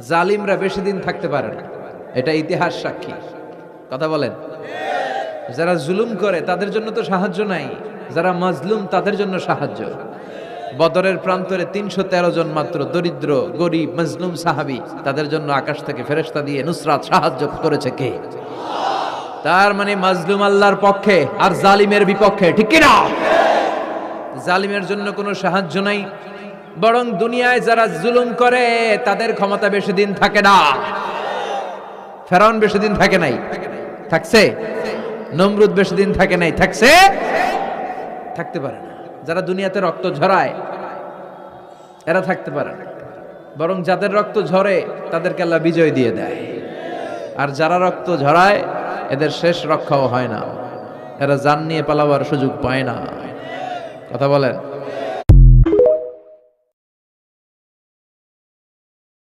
জালিমরা বেশি দিন থাকতে পারে না, এটা ইতিহাস সাক্ষী। কথা বলেন। যারা জুলুম করে তাদের জন্য তো সাহায্য নাই, যারা মাজলুম তাদের জন্য সাহায্য। বদরের প্রান্তরে 313 জন মাত্র দরিদ্র গরিব মাজলুম সাহাবী, তাদের জন্য আকাশ থেকে ফেরেশতা দিয়ে নুসরাত সাহায্য করেছে কে? তার মানে মাজলুম আল্লাহর পক্ষে আর জালিমের বিপক্ষে, ঠিক কি না? জালিমের জন্য কোনো সাহায্য নাই, বরং দুনিয়ায় যারা জুলুম করে তাদের ক্ষমতা বেশি দিন থাকে না। ফেরাউন বেশি দিন থাকে নাই, থাকছে? নমরুদ বেশি দিন থাকে নাই, থাকছে? থাকতে পারে না। যারা দুনিয়াতে রক্ত ঝরায় এরা থাকতে পারে না, বরং যাদের রক্ত ঝরে তাদেরকে আল্লাহ বিজয় দিয়ে দেয়। আর যারা রক্ত ঝরায় এদের শেষ রক্ষাও হয় না, এরা জান নিয়ে পালাবার সুযোগ পায় না। কথা বলেন।